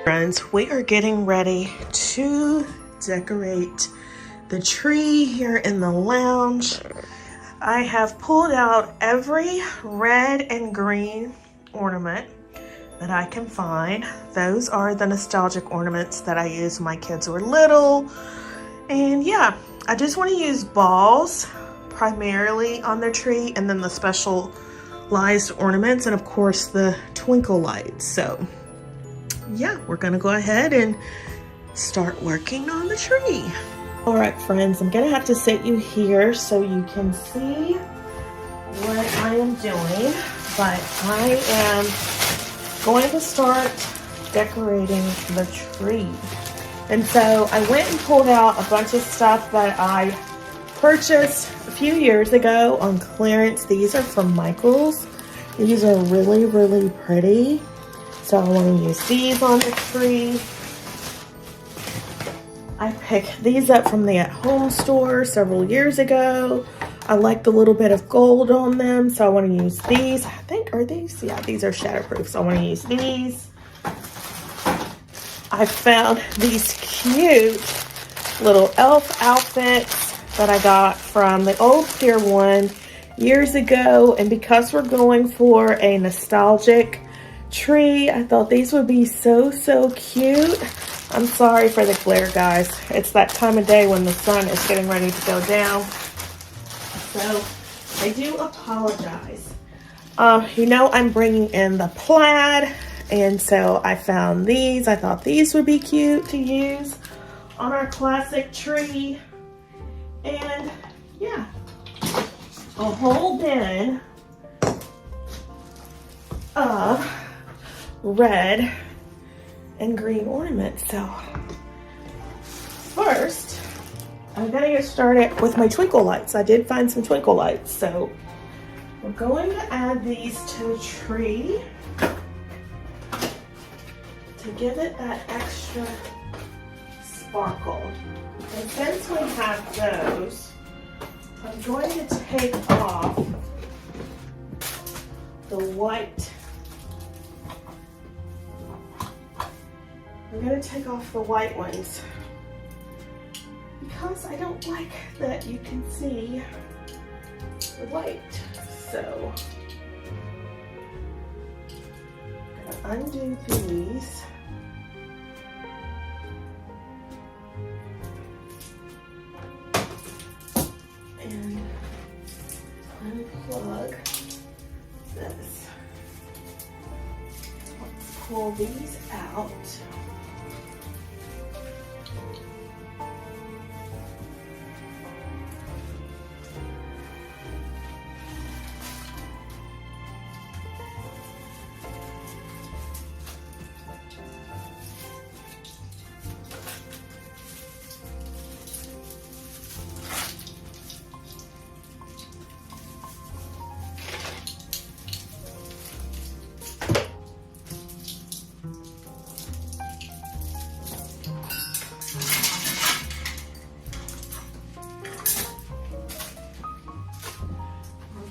Friends, we are getting ready to decorate the tree here in the lounge. I have pulled out every red and green ornament that I can find. Those are the nostalgic ornaments that I used when my kids were little. And yeah, I just want to use balls primarily on the tree, and then the specialized ornaments, and of course the twinkle lights. So yeah, we're gonna go ahead and start working on the tree. All right, friends, I'm gonna have to sit you here so you can see what I am doing, but I am going to start decorating the tree. And so I went and pulled out a bunch of stuff that I purchased a few years ago on clearance. These are from Michael's. These are really, really pretty. So I want to use these on the tree. I picked these up from the at-home store several years ago. I like the little bit of gold on them, so I want to use these. I think, are these? Yeah, these are shatterproof, so I want to use these. I found these cute little elf outfits that I got from the old Pier 1 years ago, and because we're going for a nostalgic tree, I thought these would be so cute. I'm sorry for the glare, guys. It's that time of day when the sun is getting ready to go down, so I do apologize. You know, I'm bringing in the plaid, and so I found these. I thought these would be cute to use on our classic tree. And yeah, a whole bin of red and green ornaments. So first, I'm gonna get started with my twinkle lights. I did find some twinkle lights, so we're going to add these to the tree to give it that extra sparkle. And since we have those, I'm going to take off the white. I'm going to take off the white ones because I don't like that you can see the white. So I'm going to undo these. And unplug this. Let's pull these out.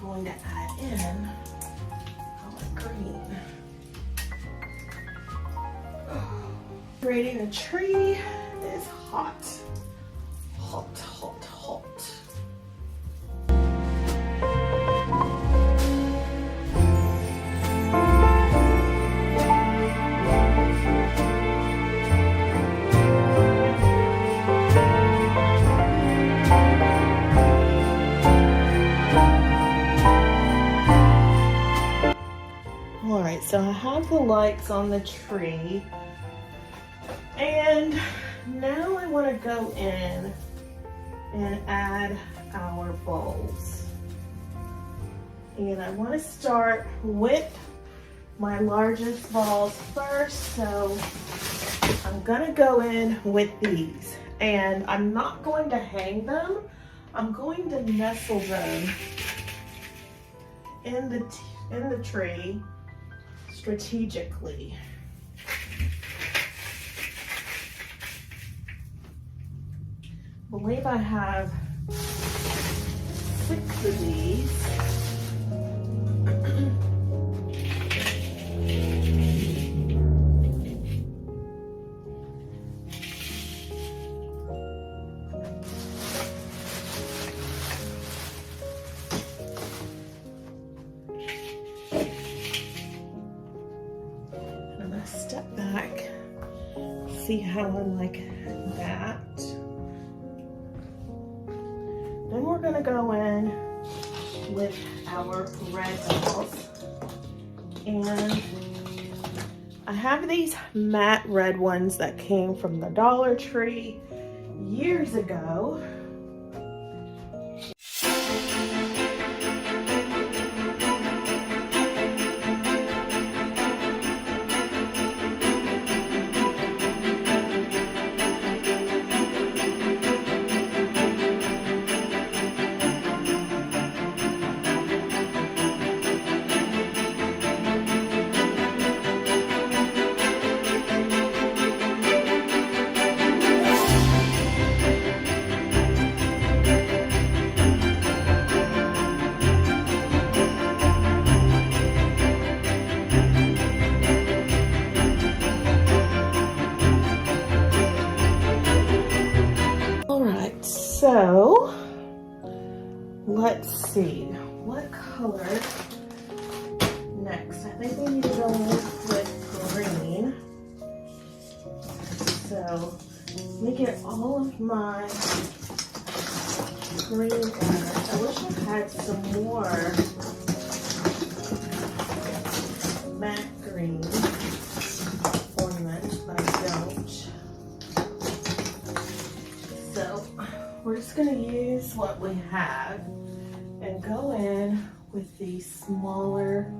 Going to add in our green. Decorating a tree is hot. Hot, hot, hot. Alright, so I have the lights on the tree, and now I want to go in and add our bulbs. And I want to start with my largest balls first, so I'm going to go in with these. And I'm not going to hang them, I'm going to nestle them in the tree strategically. I believe I have 6 of these. gonna step back, see how I like that. Then we're gonna go in with our red balls. And I have these matte red ones that came from the Dollar Tree years ago. So let's see what color next. I think we need to go with green. So let me get all of my green ornaments. I wish I had some more matte green ornaments, but I don't. So we're just going to use what we have and go in with these smaller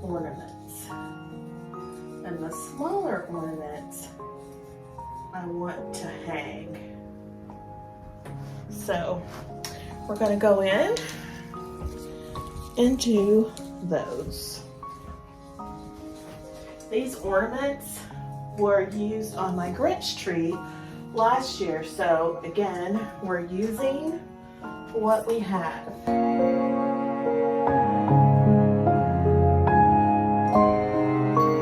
ornaments. And the smaller ornaments I want to hang. So we're going to go in and do those. These ornaments were used on my Grinch tree last year, so again, we're using what we have.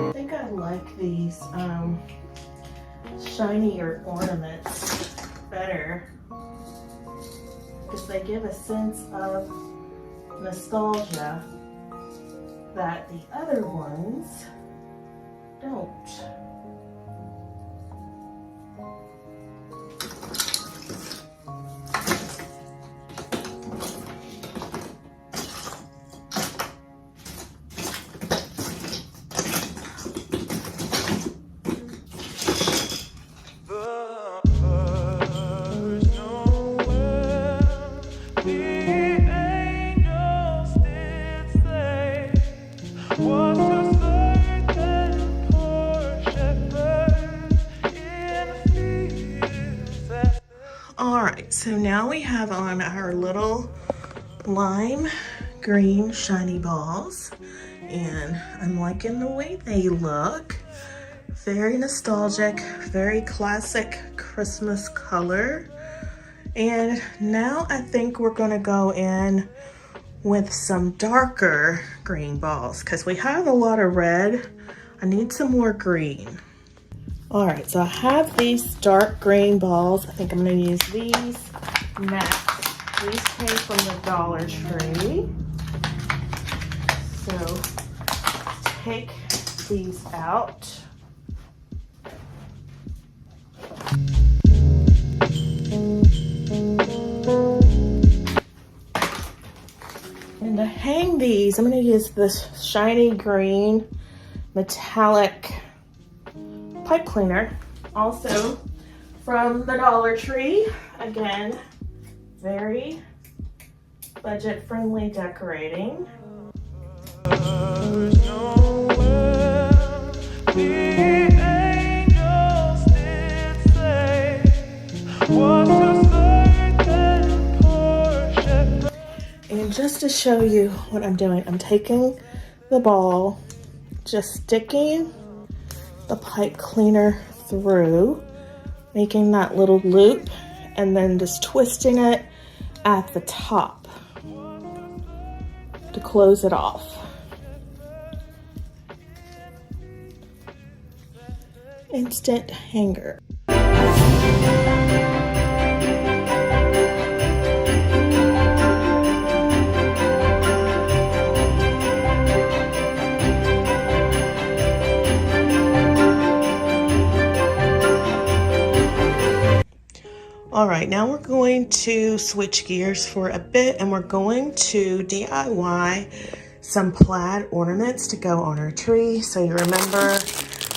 I think I like these shinier ornaments better because they give a sense of nostalgia that the other ones don't. So now we have on our little lime green shiny balls, and I'm liking the way they look. Very nostalgic, very classic Christmas color. And now I think we're gonna go in with some darker green balls because we have a lot of red. I need some more green. All right, so I have these dark green balls. I think I'm gonna use these next. These came from the Dollar Tree. So take these out. And to hang these, I'm gonna use this shiny green metallic pipe cleaner, also from the Dollar Tree. Again, very budget-friendly decorating. And just to show you what I'm doing, I'm taking the ball, just sticking the pipe cleaner through, making that little loop, and then just twisting it at the top to close it off. Instant hanger. All right, now we're going to switch gears for a bit and we're going to DIY some plaid ornaments to go on our tree. So you remember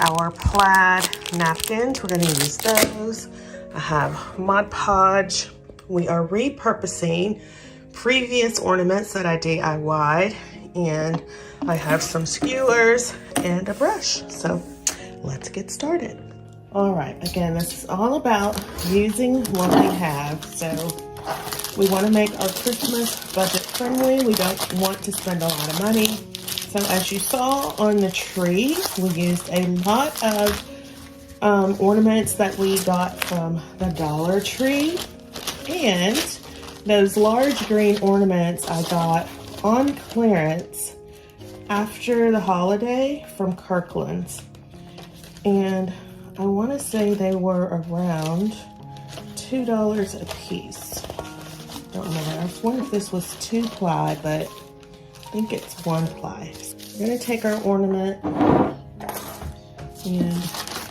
our plaid napkins, we're going to use those. I have Mod Podge. We are repurposing previous ornaments that I DIY'd, and I have some skewers and a brush. So let's get started. All right, again, this is all about using what we have. So we want to make our Christmas budget friendly. We don't want to spend a lot of money. So as you saw on the tree, we used a lot of ornaments that we got from the Dollar Tree. And those large green ornaments I got on clearance after the holiday from Kirkland's. And I want to say they were around $2 a piece. Don't remember. I wonder if this was 2 ply, but I think it's 1 ply. We're going to take our ornament and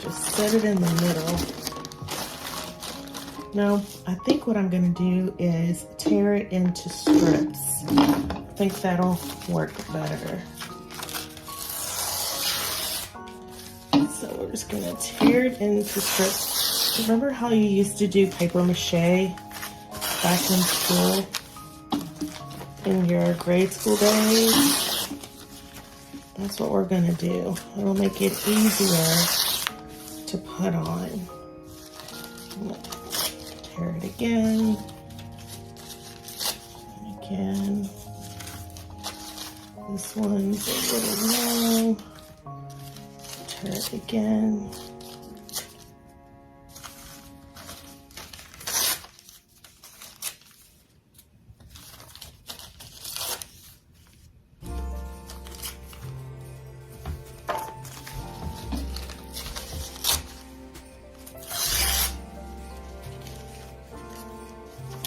just set it in the middle. Now, I think what I'm going to do is tear it into strips. I think that'll work better. So we're just going to tear it into strips. Remember how you used to do paper mache back in school? In your grade school days? That's what we're going to do. It'll make it easier to put on. Tear it again. And again. This one's a little long. Tear it again.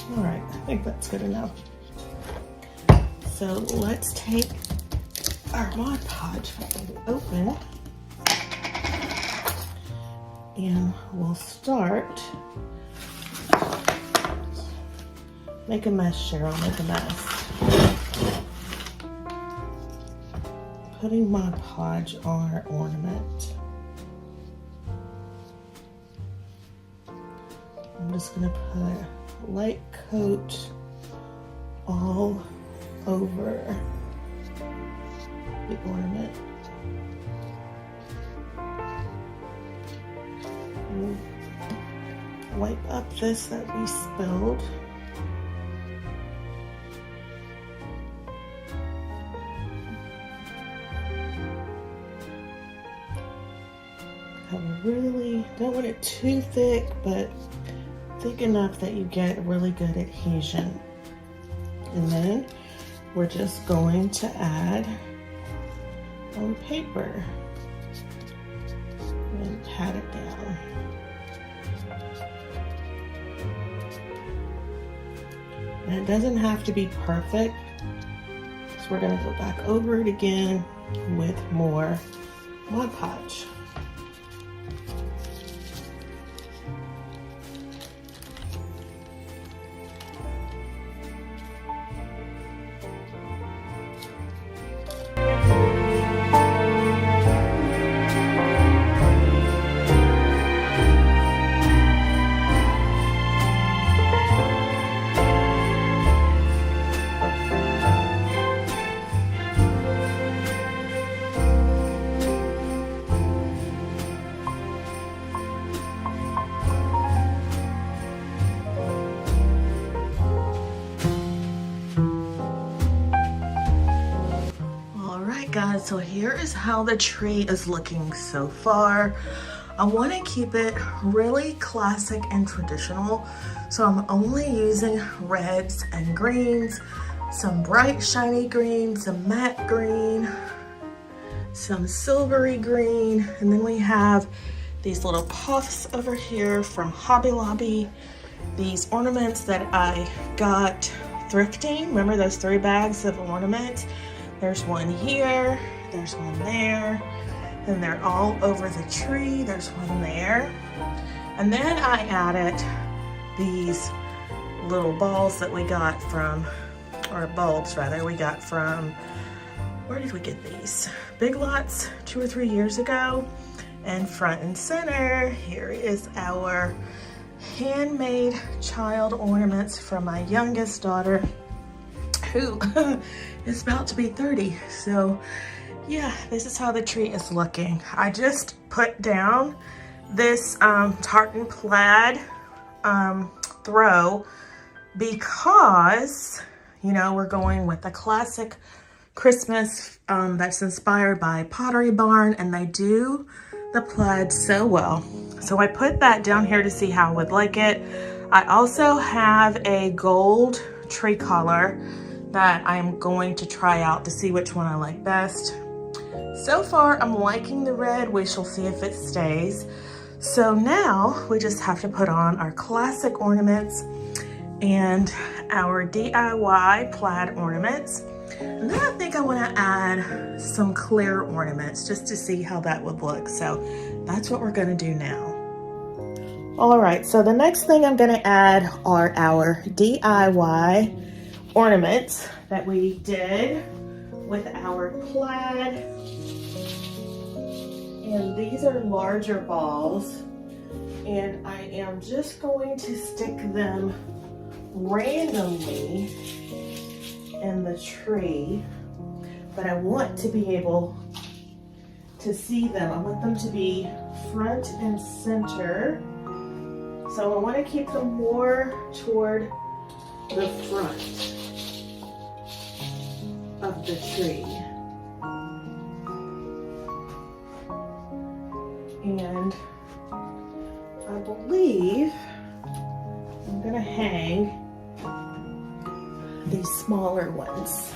All right, I think that's good enough. So let's take our Mod Podge open. And we'll start. Make a mess, Cheryl, make a mess. Putting Mod Podge on our ornament. I'm just going to put a light coat all over the ornament. Wipe up this that we spilled. Don't want it too thick, but thick enough that you get really good adhesion. And then we're just going to add our paper and pat it down. And it doesn't have to be perfect, so we're going to go back over it again with more Mod Podge. Guys, so here is how the tree is looking so far. I want to keep it really classic and traditional, so I'm only using reds and greens, some bright shiny green, some matte green, some silvery green, and then we have these little puffs over here from Hobby Lobby, these ornaments that I got thrifting. Remember those 3 bags of ornaments? There's one here, there's one there, and they're all over the tree. There's one there. And then I added these little balls that we got from, or bulbs rather, we got from, where did we get these? Big Lots 2 or 3 years ago. And front and center, here is our handmade child ornaments from my youngest daughter, who is about to be 30. So yeah, this is how the tree is looking. I just put down this tartan plaid throw because, you know, we're going with a classic Christmas that's inspired by Pottery Barn, and they do the plaid so well. So I put that down here to see how I would like it. I also have a gold tree color that I'm going to try out to see which one I like best. So far, I'm liking the red. We shall see if it stays. So now we just have to put on our classic ornaments and our DIY plaid ornaments. And then I think I want to add some clear ornaments just to see how that would look. So that's what we're going to do now. All right, so the next thing I'm going to add are our DIY ornaments that we did with our plaid. And these are larger balls. And I am just going to stick them randomly in the tree, but I want to be able to see them. I want them to be front and center. So I want to keep them more toward the front of the tree. And I believe I'm gonna hang these smaller ones.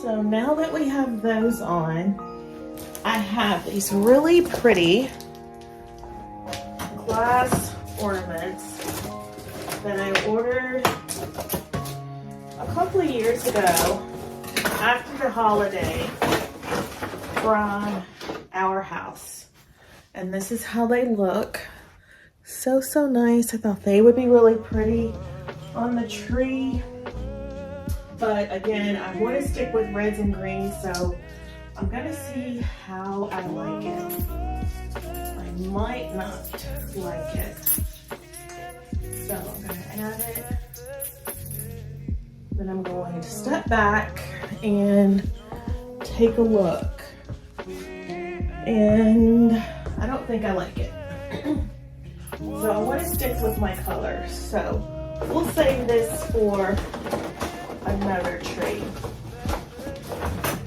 So now that we have those on, I have these really pretty glass ornaments that I ordered a couple of years ago after the holiday from our house. And this is how they look. So nice. I thought they would be really pretty on the tree. But again, I want to stick with reds and greens, so I'm gonna see how I like it. I might not like it. So I'm gonna add it. Then I'm going to step back and take a look. And I don't think I like it. So I want to stick with my colors. So we'll save this for another tree.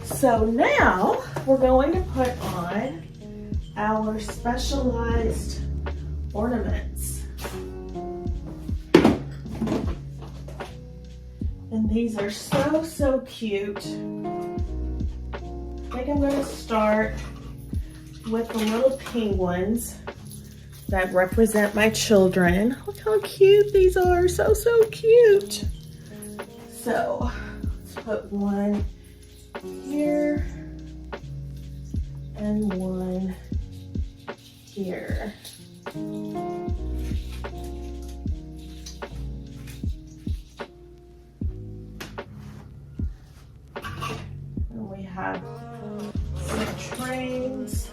So now we're going to put on our specialized ornaments. And these are so cute. I think I'm going to start with the little penguins that represent my children. Look how cute these are, so cute. So let's put one here and one here. And we have some trains.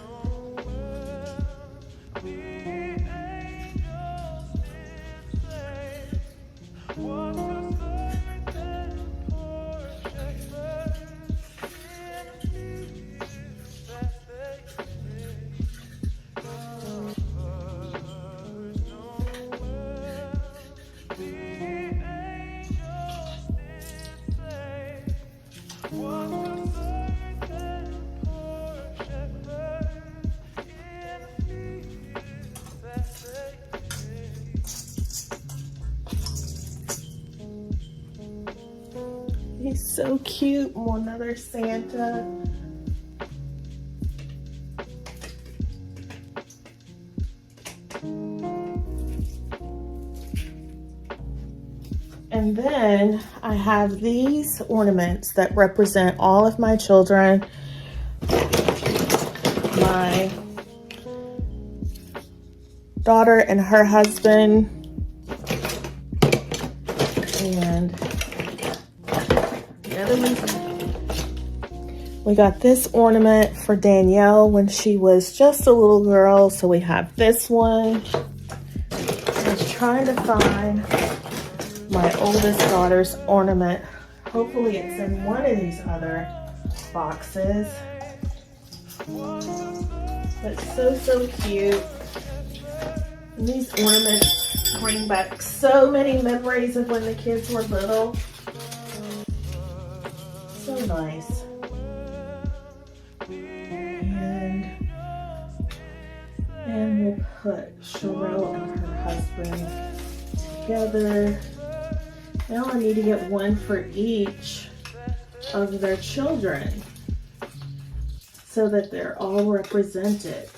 He's so cute. Another Santa. And then I have these ornaments that represent all of my children. My daughter and her husband. And the other one, we got this ornament for Danielle when she was just a little girl. So we have this one. I was trying to find my oldest daughter's ornament. Hopefully it's in one of these other boxes. But so cute. And these ornaments bring back so many memories of when the kids were little. So nice. And we'll put Cheryl and her husband together. Now I need to get one for each of their children so that they're all represented.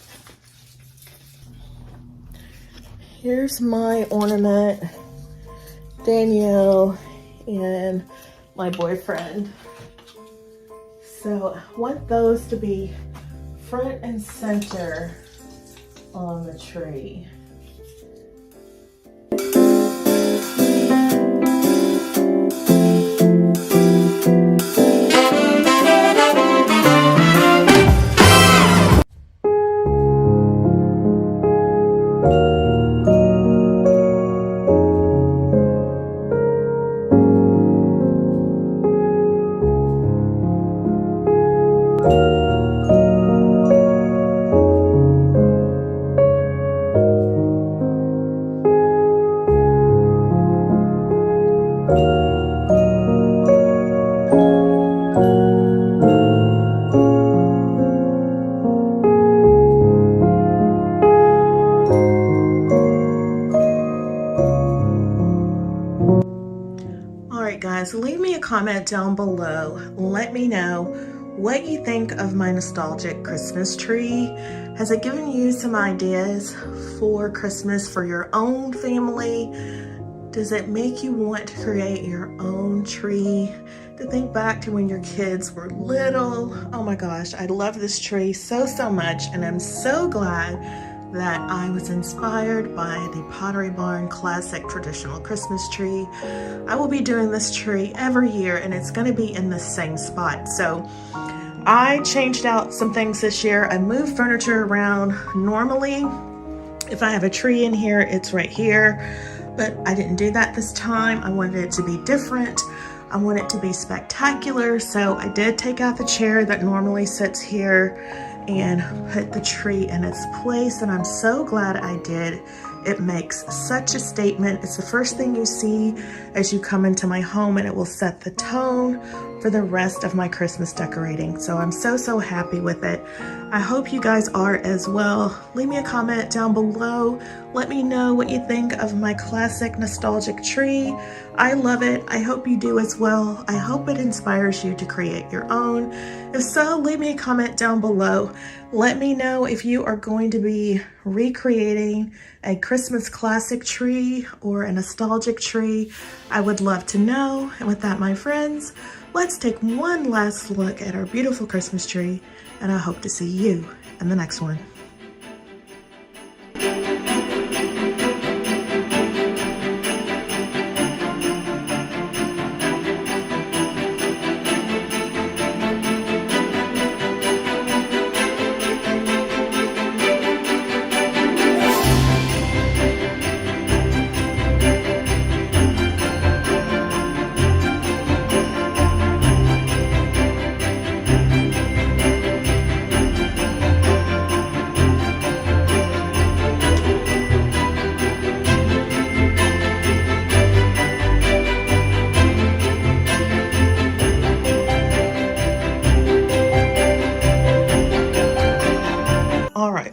Here's my ornament, Danielle and my boyfriend. So I want those to be front and center on the tree. Guys, leave me a comment down below. Let me know what you think of my nostalgic Christmas tree. Has it given you some ideas for Christmas for your own family? Does it make you want to create your own tree? To think back to when your kids were little. Oh my gosh, I love this tree so much, and I'm so glad that I was inspired by the Pottery Barn Classic Traditional Christmas Tree. I will be doing this tree every year, and it's going to be in the same spot. So I changed out some things this year. I moved furniture around. Normally, if I have a tree in here, it's right here, but I didn't do that this time. I wanted it to be different. I want it to be spectacular. So I did take out the chair that normally sits here and put the tree in its place, and I'm so glad I did. It makes such a statement. It's the first thing you see as you come into my home, and it will set the tone for the rest of my Christmas decorating. So I'm so happy with it. I hope you guys are as well. Leave me a comment down below. Let me know what you think of my classic nostalgic tree. I love it. I hope you do as well. I hope it inspires you to create your own. If so, leave me a comment down below. Let me know if you are going to be recreating a Christmas classic tree or a nostalgic tree. I would love to know. And with that, my friends, let's take one last look at our beautiful Christmas tree, and I hope to see you in the next one.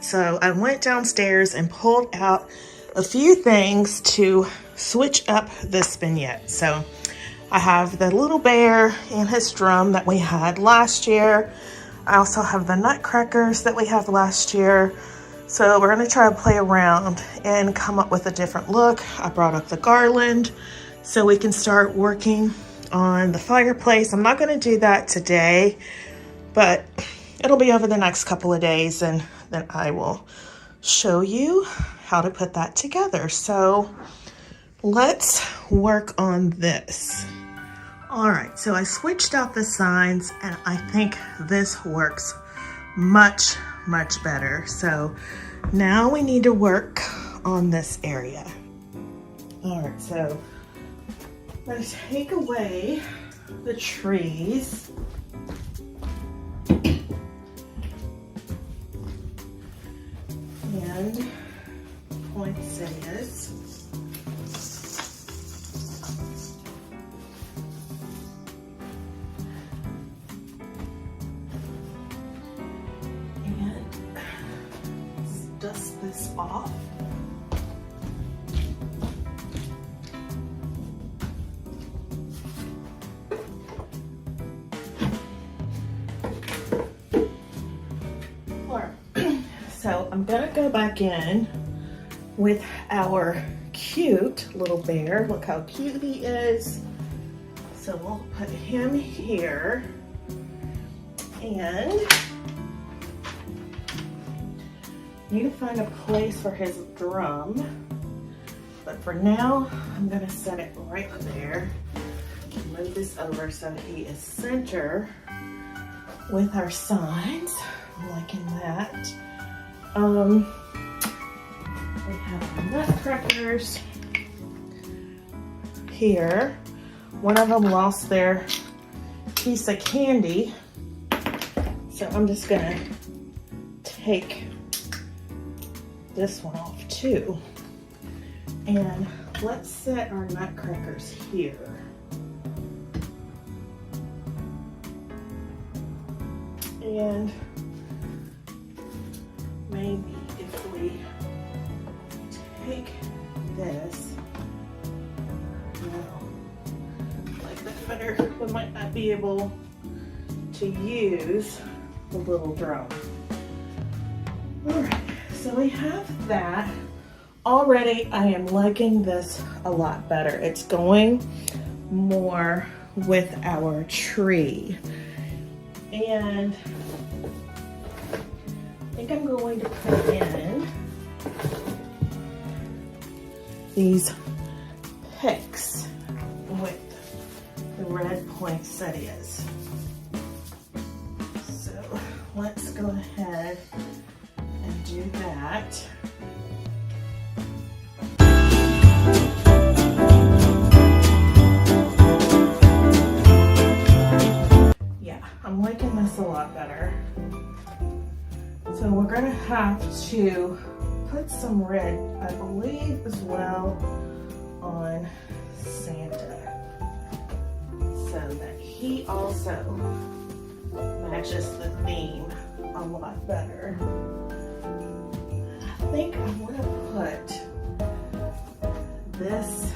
So I went downstairs and pulled out a few things to switch up this vignette. So I have the little bear and his drum that we had last year. I also have the nutcrackers that we had last year. So we're gonna try to play around and come up with a different look. I brought up the garland so we can start working on the fireplace. I'm not going to do that today, but it'll be over the next couple of days, and then I will show you how to put that together. So let's work on this. All right, so I switched out the signs, and I think this works much better. So now we need to work on this area. All right, so I'm going to take away the trees. And poinsettias. And dust this off. So I'm gonna go back in with our cute little bear. Look how cute he is. So we'll put him here. And need to find a place for his drum. But for now, I'm gonna set it right there. Move this over so he is center with our signs. I'm liking that. We have nutcrackers here. One of them lost their piece of candy, so I'm just gonna take this one off too. And let's set our nutcrackers here. And maybe if we take this, like that better, we might not be able to use the little drum. All right, so we have that. Already I am liking this a lot better. It's going more with our tree. And I think I'm going to put in these picks with the red poinsettias. So let's go ahead and do that. Yeah, I'm liking this a lot better. So we're going to have to put some red, I believe, as well on Santa, so that he also matches the theme a lot better. I think I want to put this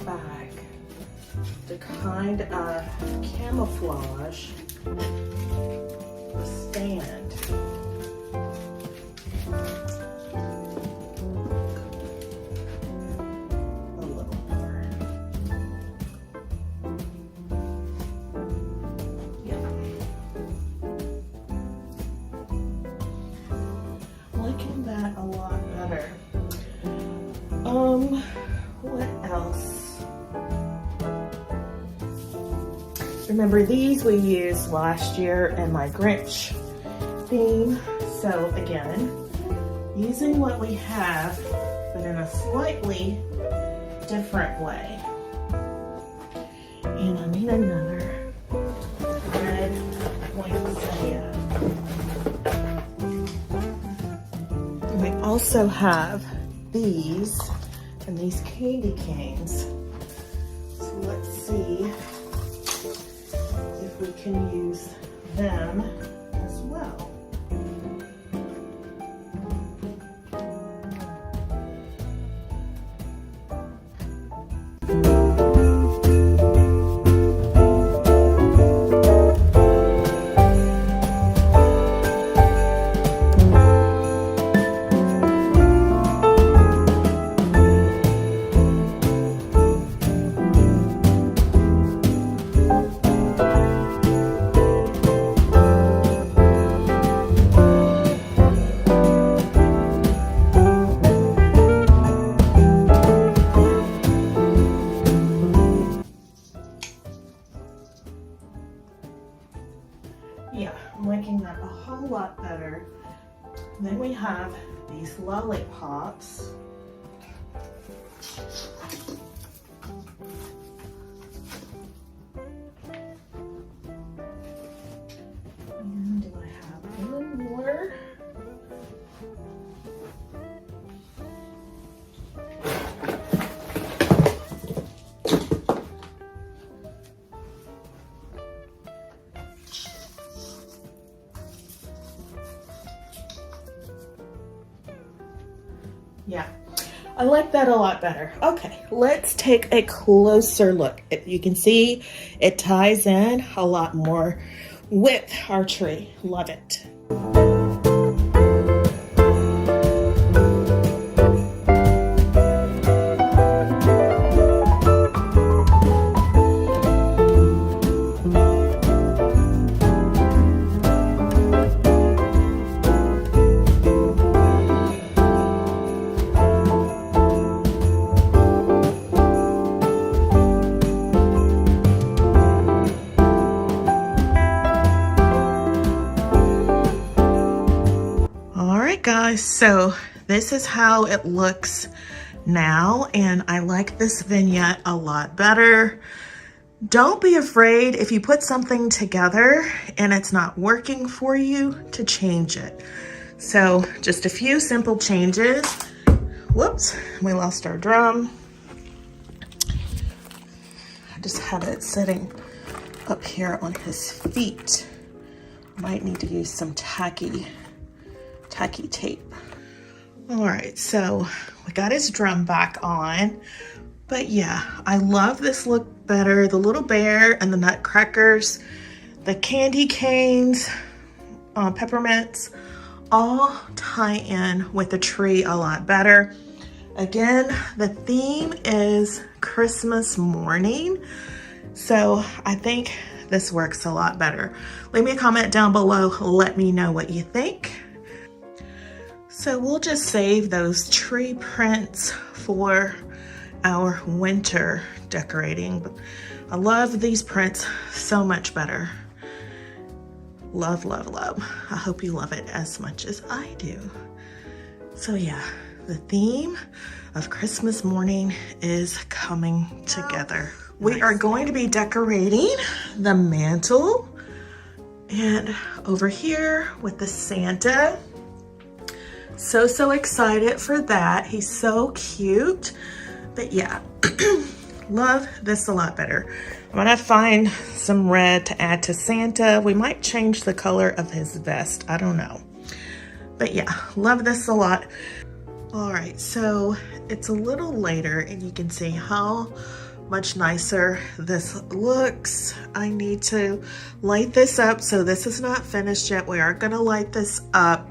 back to kind of camouflage the stand. What else? Remember, these we used last year in my Grinch theme. So again, using what we have, but in a slightly different way. And I need another red poinsettia. We also have these and these candy canes. So let's see if we can use them as well. vignette a whole lot better. And then we have these lollipops. And do I have one more? Yeah, I like that a lot better. Okay, let's take a closer look. You can see it ties in a lot more with our tree. Love it. Guys, so this is how it looks now, and I like this vignette a lot better. Don't be afraid if you put something together and it's not working for you to change it. So just a few simple changes. Whoops, we lost our drum. I just had it sitting up here on his feet. Might need to use some tacky tape. All right, so we got his drum back on, but yeah, I love this look better. The little bear and the nutcrackers, the candy canes, peppermints, all tie in with the tree a lot better. Again, the theme is Christmas morning, so I think this works a lot better. Leave me a comment down below. Let me know what you think. So we'll just save those tree prints for our winter decorating. But I love these prints so much better. Love, love, love. I hope you love it as much as I do. So yeah, the theme of Christmas morning is coming together. We are going to be decorating the mantle, and over here with the Santa. So excited for that. He's so cute. But yeah, love this a lot better. I'm gonna find some red to add to Santa. We might change the color of his vest, I don't know. But yeah, love this a lot. All right, so it's a little later and you can see how much nicer this looks. I need to light this up. So this is not finished yet. We are gonna light this up.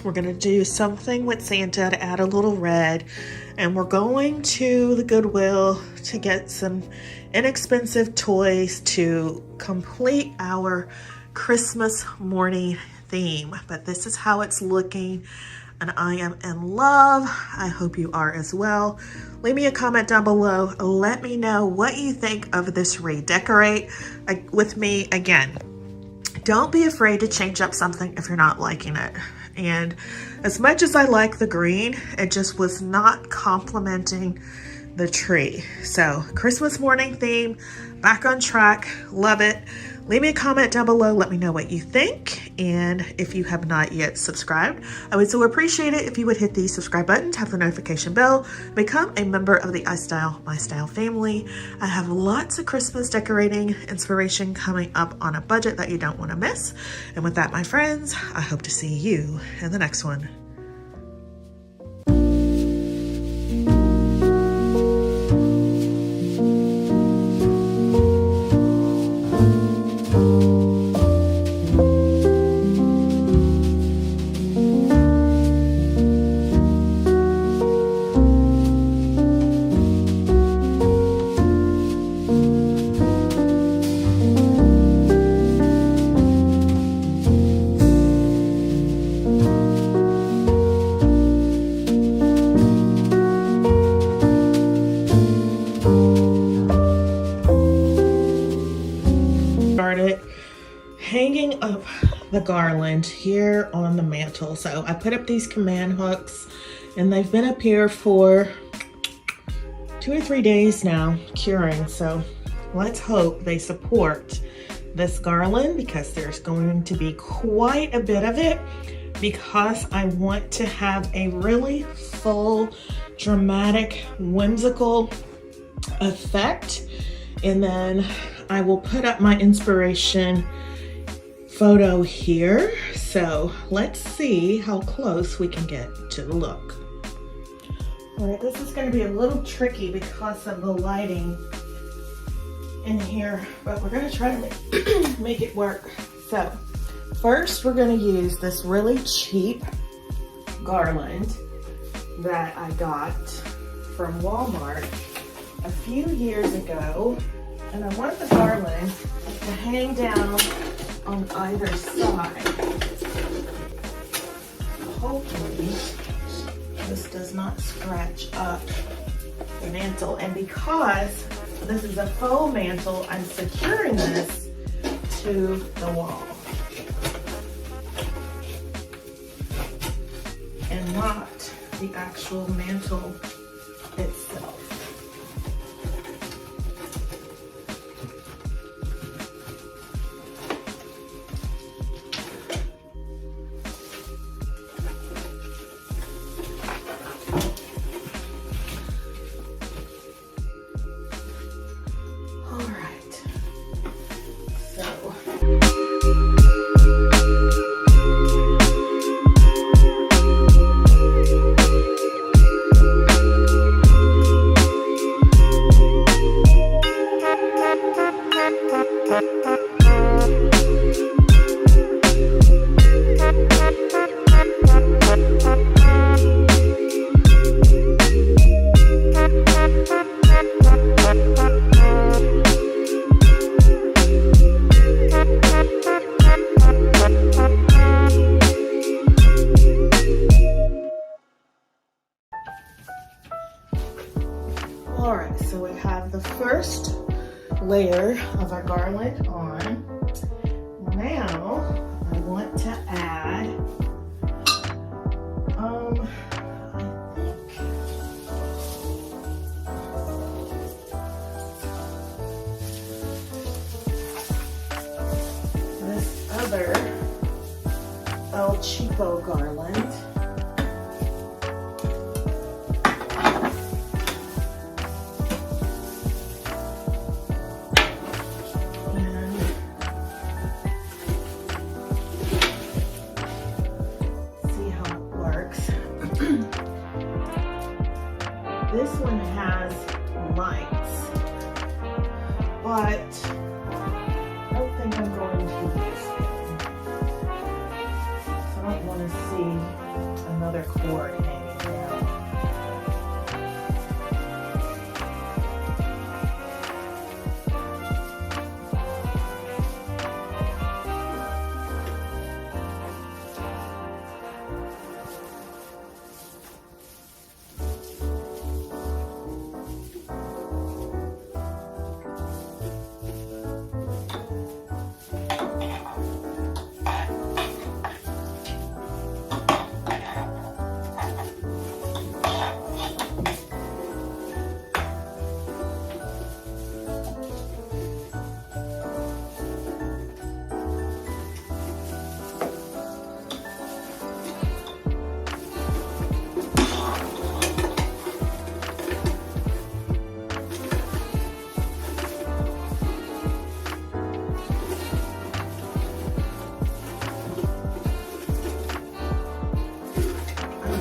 We're gonna do something with Santa to add a little red, and we're going to the Goodwill to get some inexpensive toys to complete our Christmas morning theme. But this is how it's looking, and I am in love. I hope you are as well. Leave me a comment down below. Let me know what you think of this redecorate with me. Again, don't be afraid to change up something if you're not liking it. And as much as I like the green, it just was not complementing the tree. So Christmas morning theme, back on track, love it. Leave me a comment down below, let me know what you think. And if you have not yet subscribed, I would so appreciate it if you would hit the subscribe button, tap the notification bell, become a member of the iStylEMYSTYLE family. I have lots of Christmas decorating inspiration coming up on a budget that you don't want to miss. And with that, my friends, I hope to see you in the next one. garland here on the mantle. So I put up these command hooks and they've been up here for 2 or 3 days now curing. So let's hope they support this garland, because there's going to be quite a bit of it, because I want to have a really full, dramatic, whimsical effect. And then I will put up my inspiration photo here. So let's see how close we can get to the look. All right, this is going to be a little tricky because of the lighting in here, but we're going to try to make it work. So first, we're going to use this really cheap garland that I got from Walmart a few years ago. And I want the garland to hang down on either side. Hopefully, this does not scratch up the mantle. And because this is a faux mantle, I'm securing this to the wall and not the actual mantle itself. Alright, so we have the first layer of our garland on. Now, I want to add, this other El Cheapo garland. This one has lights, but I don't think I'm going to use them. So I don't want to see another cord hanging down.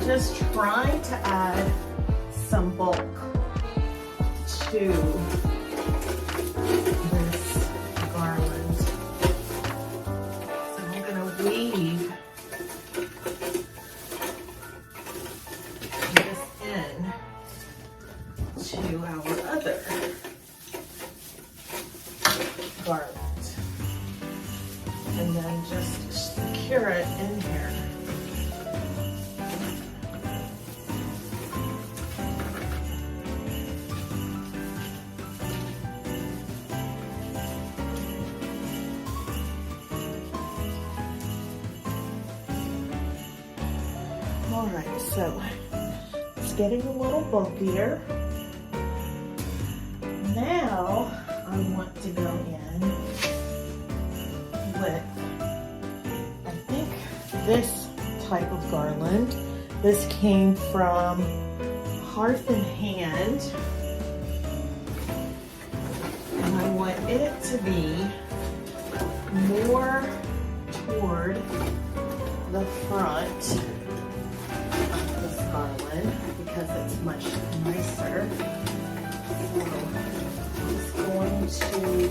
Just trying to add some bulk to this garland. So I'm going to weave this in to our other garland and then just secure it in here. All right, so it's getting a little bulkier. Now I want to go in with, I think, this type of garland. This came from Hearth and Hand, and I want it to be more toward the front of this garland because it's much nicer. So I'm just going to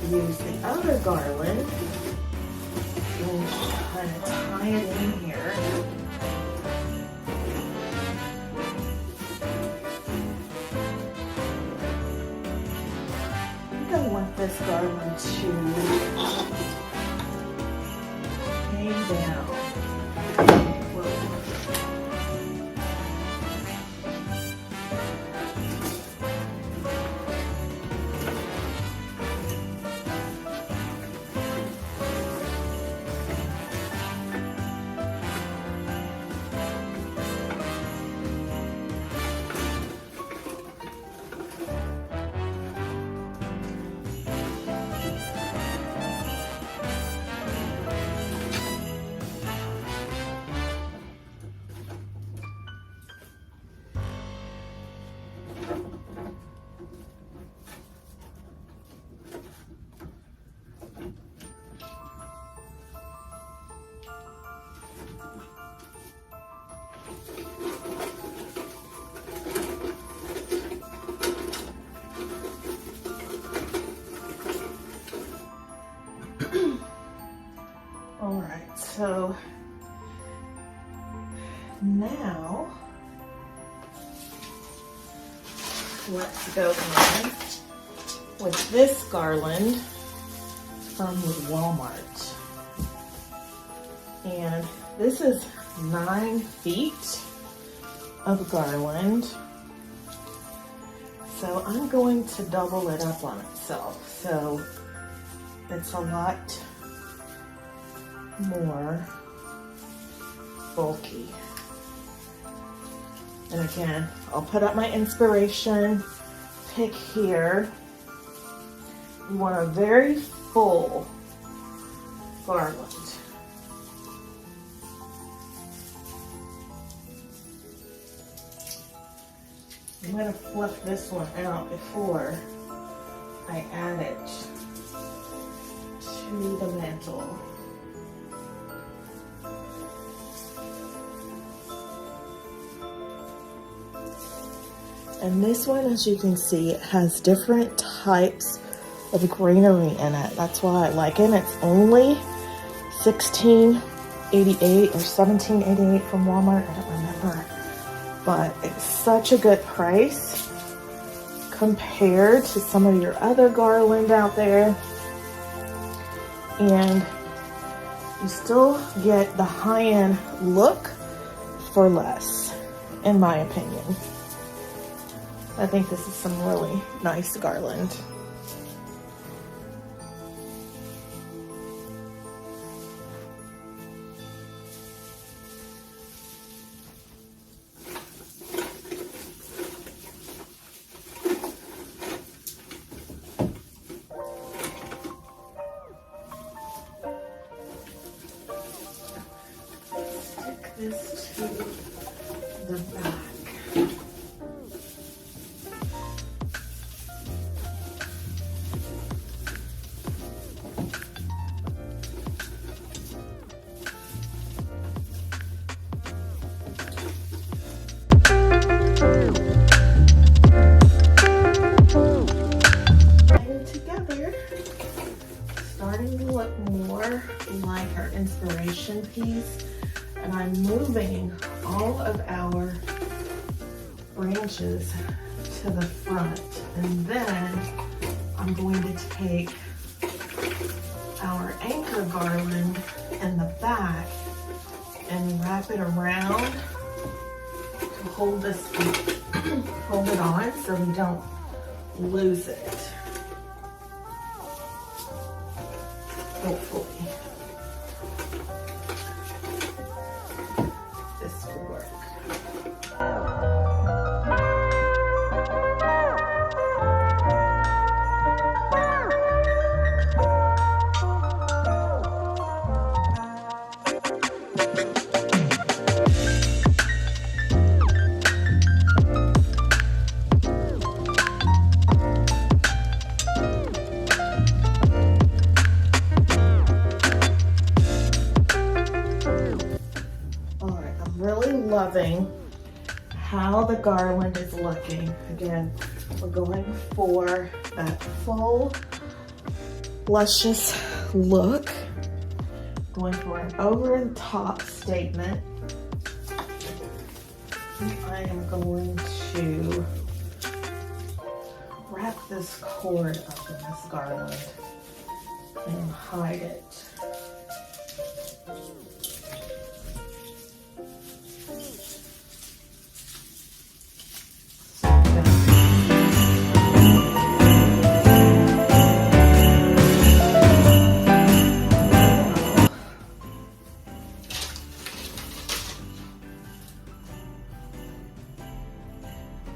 use the other garland and kind of tie it in here. I want this garland to hang down. Whoa. All right, so now let's go in with this garland from Walmart. And this is 9 feet of garland. So I'm going to double it up on itself. So it's a lot more bulky. And again, I'll put up my inspiration pick here. You want a very full garland. I'm going to fluff this one out before I add it to the mantle. And this one, as you can see, it has different types of greenery in it. That's why I like it. It's only $16.88 or $17.88 from Walmart. I don't remember. But it's such a good price compared to some of your other garland out there. And you still get the high-end look for less, in my opinion. I think this is some really nice garland. Stick this to the back. Starting to look more like our inspiration piece, and I'm moving all of our branches to the front, and then I'm going to take our anchor garland in the back and wrap it around to hold this, hold it on so we don't lose it. Hopefully this will work. really loving how the garland is looking. Again, we're going for that full, luscious look. Going for an over-the-top statement. I am going to wrap this cord up in this garland and hide it.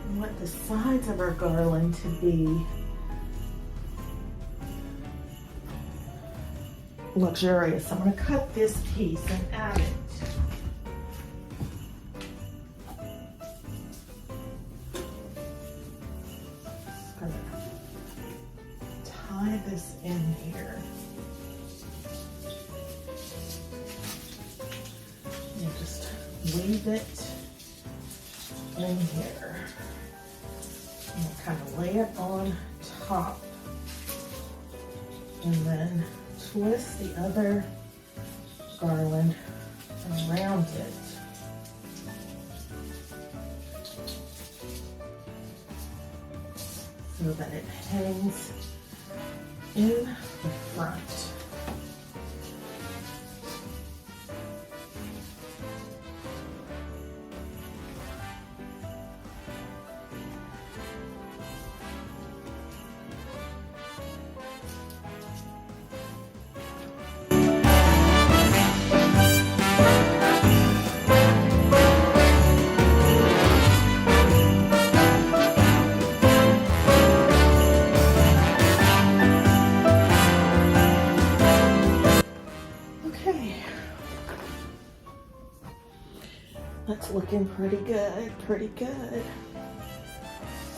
I want the sides of our garland to be luxurious. I'm going to cut this piece and add it. Just going to tie this in here. And just weave it in here. And kind of lay it on top. And then twist the other garland around it. So that it hangs in the front. That's looking pretty good, pretty good.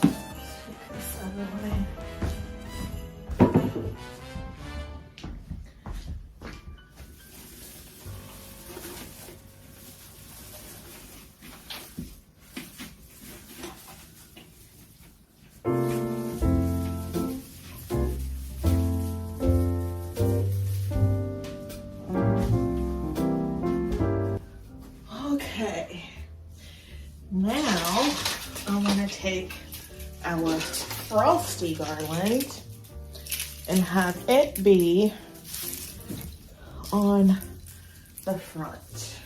Let's take this other way. Okay, now I'm going to take our frosty garland and have it be on the front.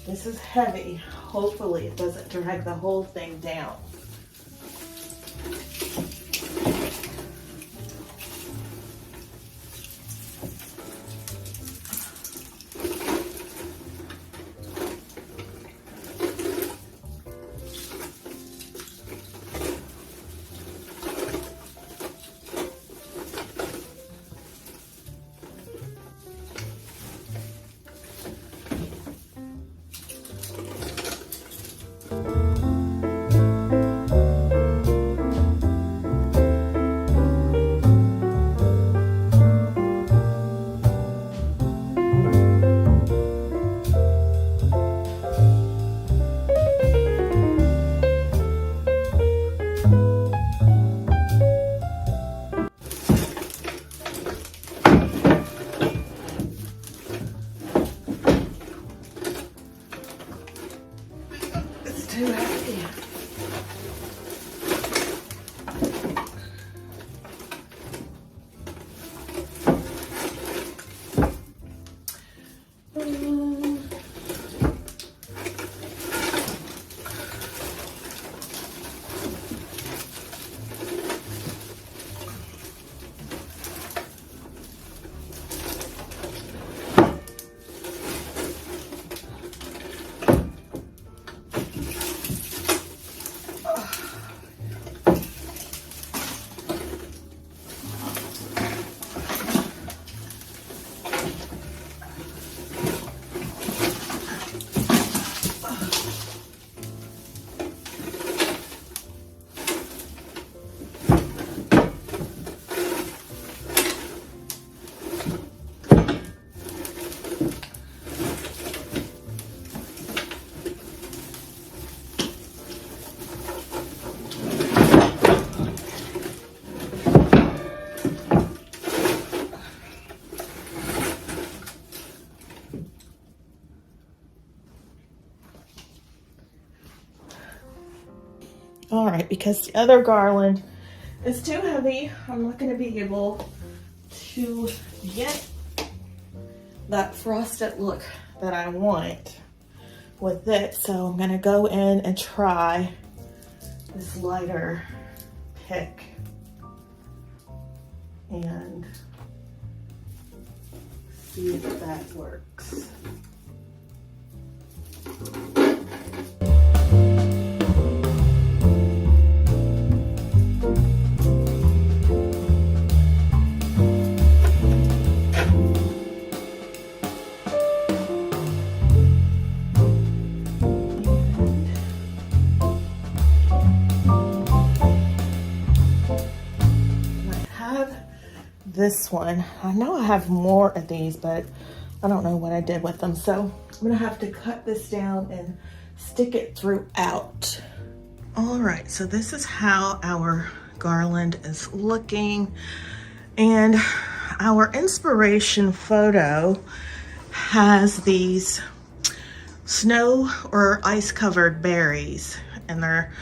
This is heavy. Hopefully it doesn't drag the whole thing down. Too heavy. All right, because the other garland is too heavy, I'm not gonna be able to get that frosted look that I want with it. So I'm gonna go in and try this lighter pick and see if that works. This one, I know I have more of these, but I don't know what I did with them. So I'm gonna have to cut this down and stick it throughout. All right, so this is how our garland is looking. And our inspiration photo has these snow or ice covered berries, and there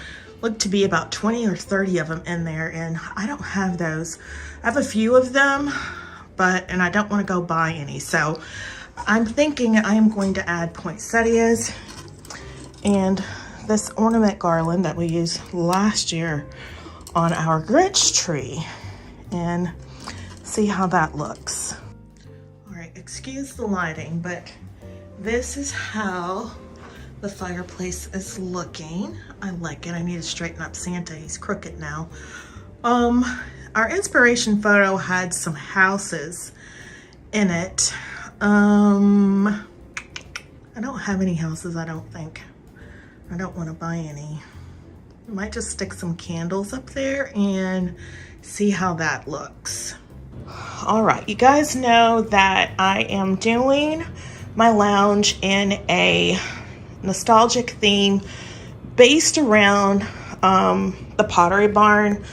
look to be about 20 or 30 of them in there, and I don't have those. I have a few of them, and I don't want to go buy any. So I'm thinking I am going to add poinsettias and this ornament garland that we used last year on our Grinch tree and see how that looks. All right, excuse the lighting, but this is how the fireplace is looking. I like it. I need to straighten up Santa. He's crooked now. Our inspiration photo had some houses in it. I don't have any houses, I don't think. I don't want to buy any. I might just stick some candles up there and see how that looks. All right, you guys know that I am doing my lounge in a nostalgic theme based around the Pottery Barn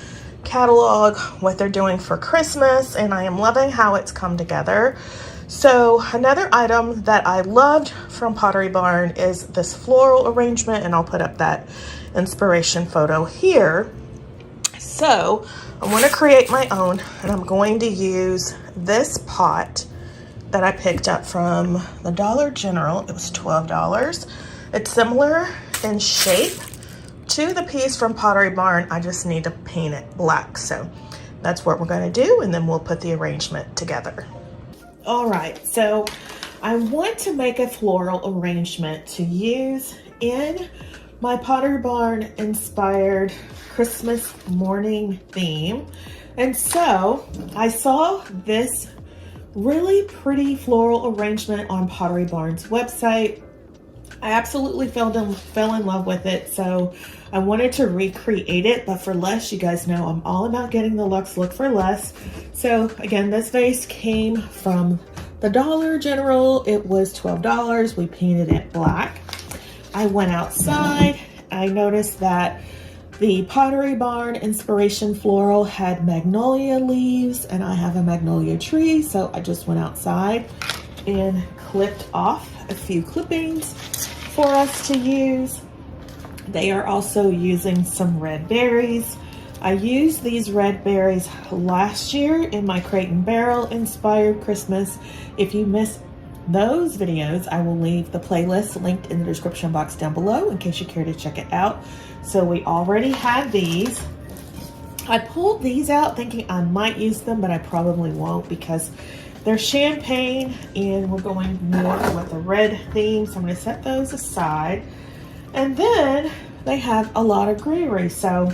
catalog, what they're doing for Christmas, and I am loving how it's come together. So another item that I loved from Pottery Barn is this floral arrangement, and I'll put up that inspiration photo here. So I want to create my own, and I'm going to use this pot that I picked up from the Dollar General. It was $12. It's similar in shape to the piece from Pottery Barn. I just need to paint it black. So that's what we're going to do, and then we'll put the arrangement together. All right, so I want to make a floral arrangement to use in my Pottery Barn inspired Christmas morning theme. And so I saw this really pretty floral arrangement on Pottery Barn's website. I absolutely fell in love with it, so I wanted to recreate it, but for less. You guys know I'm all about getting the luxe look for less. So again, this vase came from the Dollar General. It was $12. We painted it black. I went outside. I noticed that the Pottery Barn Inspiration Floral had magnolia leaves, and I have a magnolia tree, so I just went outside and clipped off a few clippings for us to use. They are also using some red berries. I used these red berries last year in my Crate and Barrel inspired Christmas. If you missed those videos, I will leave the playlist linked in the description box down below in case you care to check it out. So we already had these. I pulled these out thinking I might use them, but I probably won't because they're champagne and we're going more with a red theme. So I'm going to set those aside. And then they have a lot of greenery. So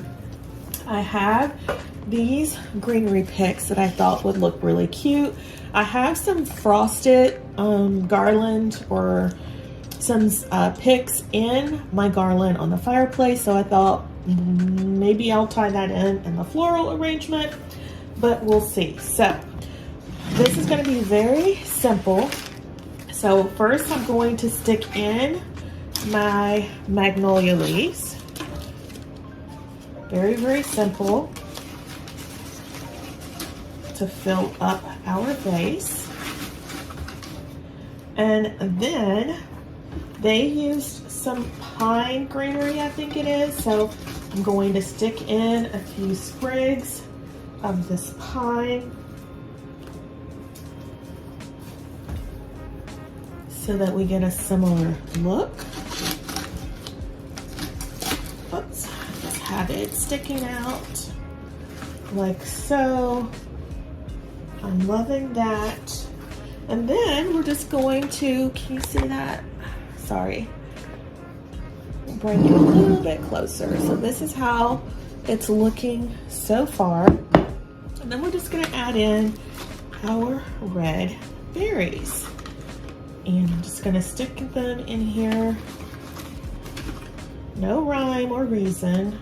I have these greenery picks that I thought would look really cute. I have some frosted garland or some picks in my garland on the fireplace. So I thought maybe I'll tie that in the floral arrangement, but we'll see. So this is going to be very simple. So first I'm going to stick in my magnolia leaves. Very, very simple to fill up our vase. And then they used some pine greenery, I think it is. So I'm going to stick in a few sprigs of this pine so that we get a similar look. Oops, just have it sticking out like so. I'm loving that. And then we're just going to, can you see that? Sorry. Bring it a little bit closer. So this is how it's looking so far. And then we're just gonna add in our red berries. And I'm just gonna stick them in here. No rhyme or reason.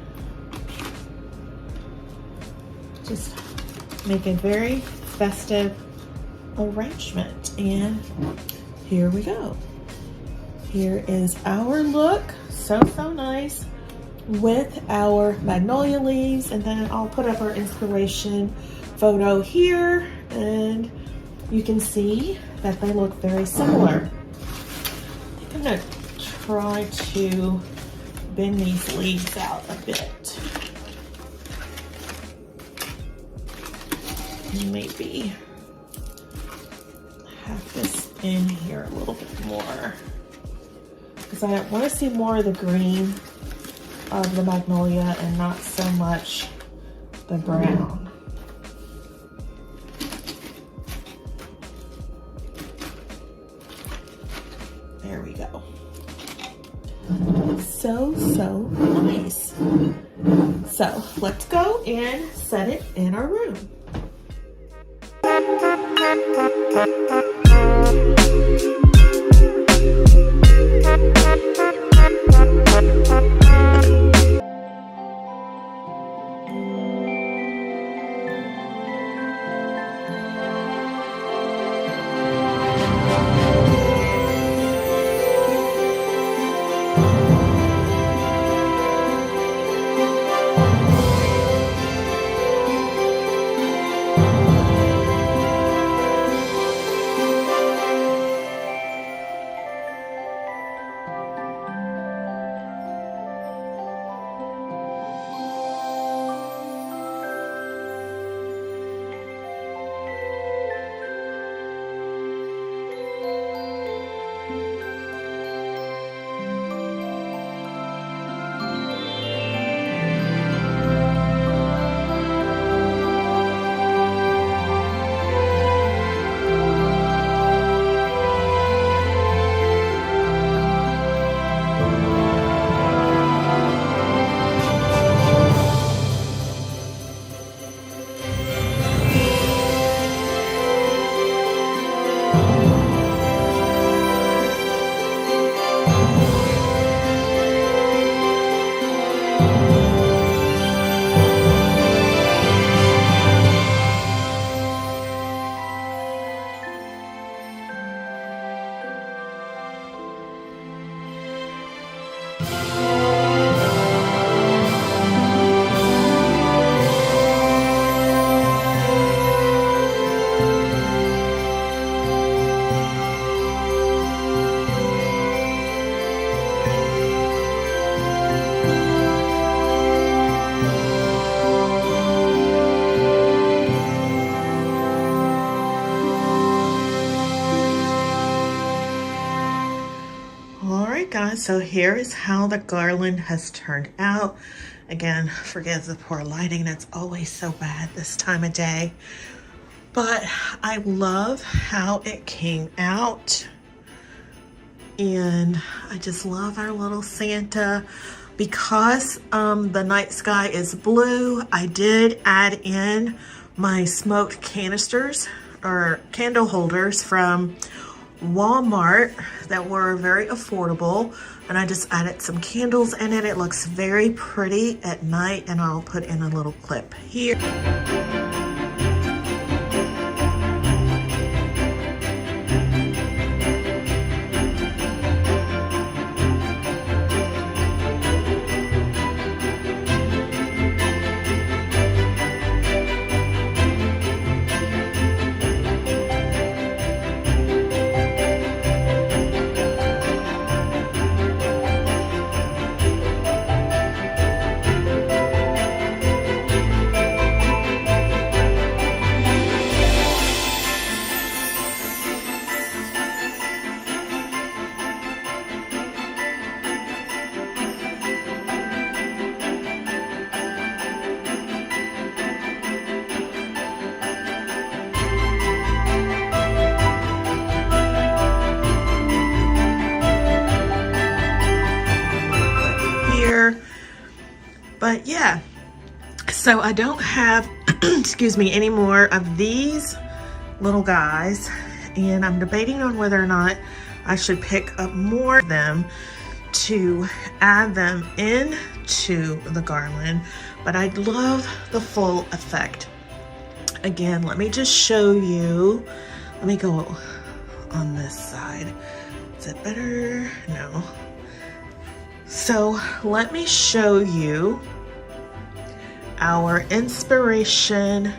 Just make a very festive arrangement. And here we go. Here is our look. So nice with our magnolia leaves. And then I'll put up our inspiration photo here, and you can see that they look very similar. I think I'm gonna try to bend these leaves out a bit. Maybe have this in here a little bit more, because I want to see more of the green of the magnolia and not so much the brown. There we go. So nice. So let's go and set it in our room. Guys, so here is how the garland has turned out. Again, forgive the poor lighting, that's always so bad this time of day, but I love how it came out. And I just love our little Santa. Because the night sky is blue, I did add in my smoked canisters or candle holders from Walmart that were very affordable, and I just added some candles in it. It looks very pretty at night, and I'll put in a little clip here. But yeah, so I don't have, excuse me, any more of these little guys, and I'm debating on whether or not I should pick up more of them to add them into the garland, but I love the full effect. Again, let me just show you. Let me go on this side. Is it better? No. So let me show you our inspiration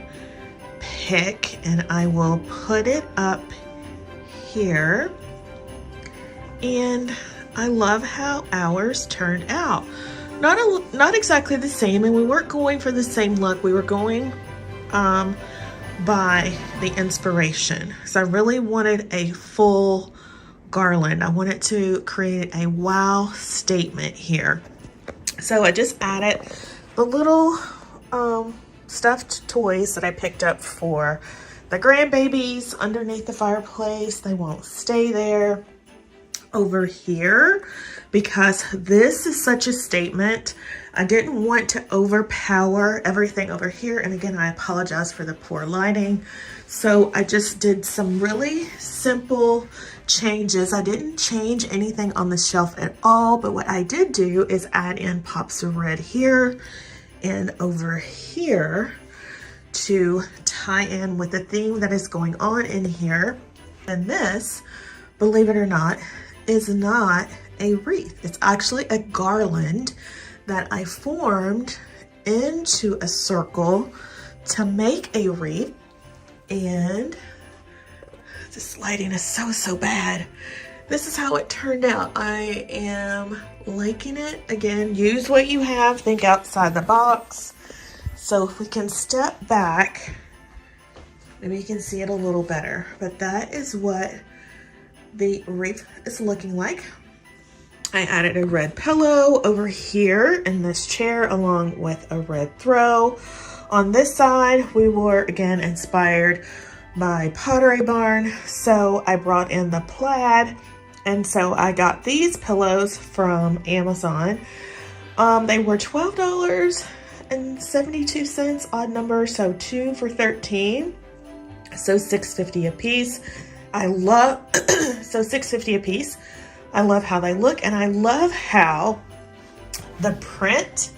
pick, and I will put it up here. And I love how ours turned out. Not exactly the same, and we weren't going for the same look. We were going by the inspiration. So I really wanted a full garland. I wanted to create a wow statement here. So I just added the little stuffed toys that I picked up for the grandbabies underneath the fireplace. They won't stay there. Over here, because this is such a statement, I didn't want to overpower everything over here. And again, I apologize for the poor lighting. So I just did some really simple changes. I didn't change anything on the shelf at all, but what I did do is add in pops of red here and over here to tie in with the theme that is going on in here. And this, believe it or not, is not a wreath. It's actually a garland that I formed into a circle to make a wreath. And this lighting is so bad. This is how it turned out. I am liking it. Again, use what you have, think outside the box. So if we can step back, maybe you can see it a little better, but that is what the wreath is looking like. I added a red pillow over here in this chair along with a red throw. On this side, we were again inspired by Pottery Barn, so I brought in the plaid, and so I got these pillows from Amazon. They were $12.72, odd number, so 2 for $13, so $6.50 a piece. I love, so $6.50 a piece. I love how they look, and I love how the print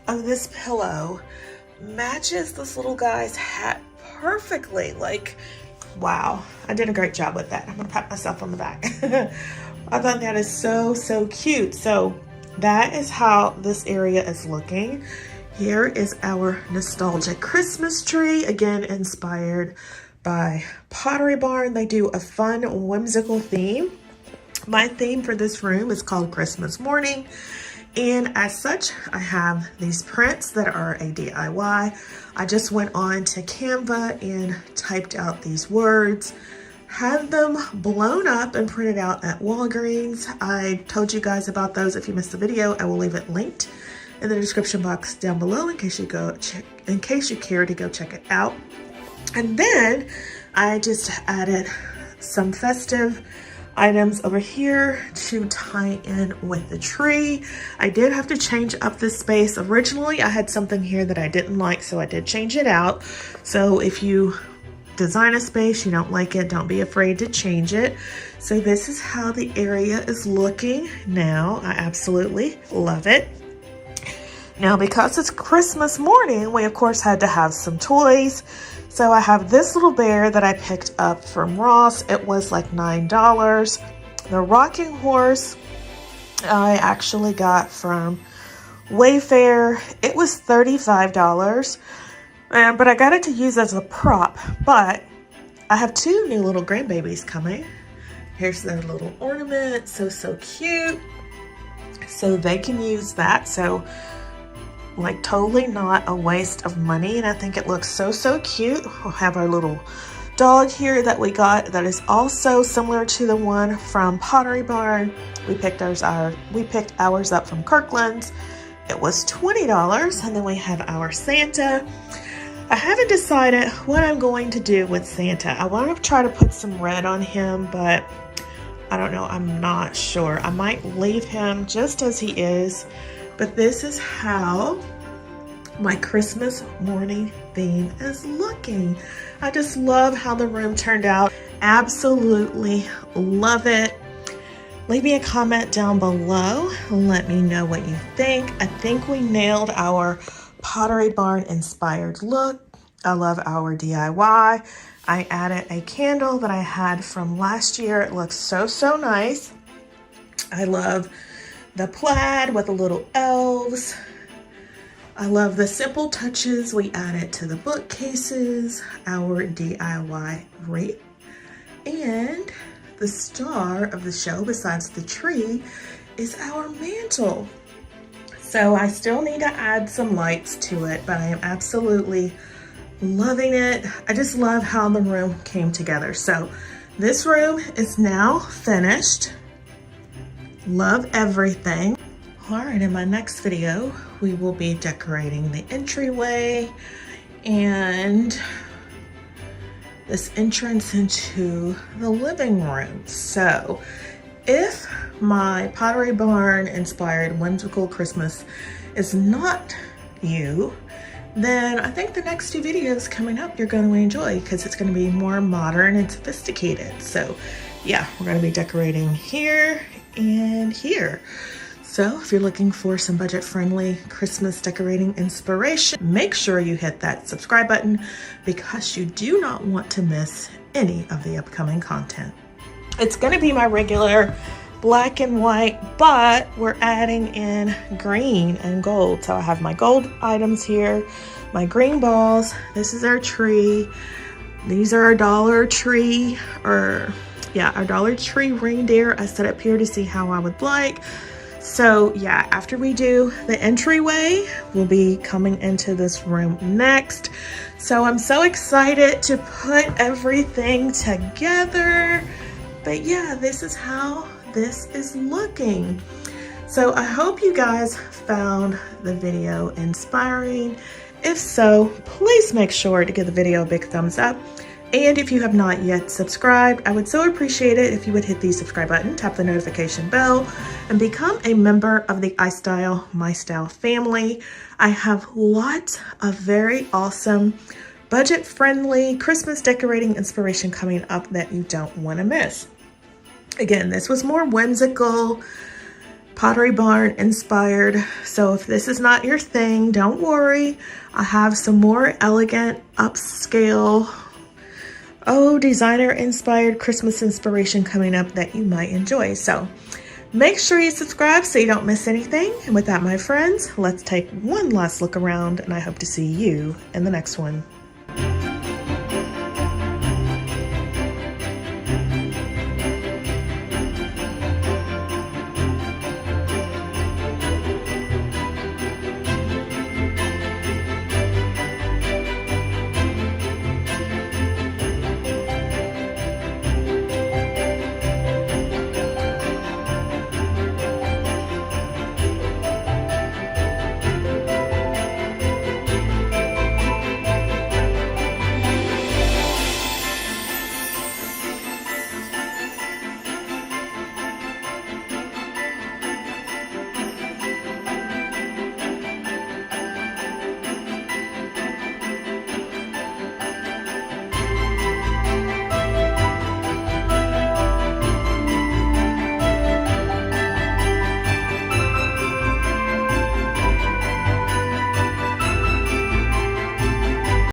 of this pillow matches this little guy's hat perfectly. Like, wow, I did a great job with that. I'm gonna pat myself on the back. I thought that is so cute. So that is how this area is looking. Here is our nostalgic Christmas tree, again inspired by Pottery Barn. They do a fun, whimsical theme. My theme for this room is called Christmas Morning. And as such, I have these prints that are a DIY. I just went on to Canva and typed out these words, had them blown up and printed out at Walgreens. I told you guys about those. If you missed the video, I will leave it linked in the description box down below in case you care to go check it out. And then I just added some festive items over here to tie in with the tree. I did have to change up this space. Originally, I had something here that I didn't like, so I did change it out. So if you design a space, you don't like it, don't be afraid to change it. So this is how the area is looking now. I absolutely love it. Now, because it's Christmas morning, we of course had to have some toys. So I have this little bear that I picked up from Ross. It was like $9. The rocking horse I actually got from Wayfair. It was $35. But I got it to use as a prop. But I have 2 new little grandbabies coming. Here's their little ornament. So cute. So they can use that. So like totally not a waste of money, and I think it looks so cute. We'll have our little dog here that we got that is also similar to the one from Pottery Barn. We picked ours up from Kirkland's. It was $20, and then we have our Santa. I haven't decided what I'm going to do with Santa. I want to try to put some red on him, but I don't know, I'm not sure. I might leave him just as he is. But this is how my Christmas morning theme is looking. I just love how the room turned out. Absolutely love it. Leave me a comment down below. Let me know what you think. I think we nailed our Pottery Barn inspired look. I love our DIY. I added a candle that I had from last year. It looks so, so nice. I love the plaid with the little elves. I love the simple touches we added to the bookcases, our DIY wreath, and the star of the show besides the tree is our mantle. So I still need to add some lights to it, but I am absolutely loving it. I just love how the room came together. So this room is now finished. Love everything. All right, in my next video, we will be decorating the entryway and this entrance into the living room. So if my Pottery Barn inspired whimsical Christmas is not you, then I think the next two videos coming up you're going to enjoy because it's going to be more modern and sophisticated. So yeah, we're going to be decorating here and here. So if you're looking for some budget-friendly Christmas decorating inspiration, make sure you hit that subscribe button because you do not want to miss any of the upcoming content. It's going to be my regular black and white, but we're adding in green and gold. So I have my gold items here, my green balls. This is our tree. These are our Dollar Tree, our Dollar Tree reindeer I set up here to see how I would like. So yeah, after we do the entryway, we'll be coming into this room next. So I'm so excited to put everything together. But yeah, this is how this is looking. So I hope you guys found the video inspiring. If so, please make sure to give the video a big thumbs up. And if you have not yet subscribed, I would so appreciate it if you would hit the subscribe button, tap the notification bell, and become a member of the iStylEMYSTYLE family. I have lots of very awesome, budget-friendly Christmas decorating inspiration coming up that you don't want to miss. Again, this was more whimsical, Pottery Barn inspired. So if this is not your thing, don't worry. I have some more elegant, upscale, designer inspired Christmas inspiration coming up that you might enjoy. So make sure you subscribe so you don't miss anything. And with that, my friends, let's take one last look around and I hope to see you in the next one.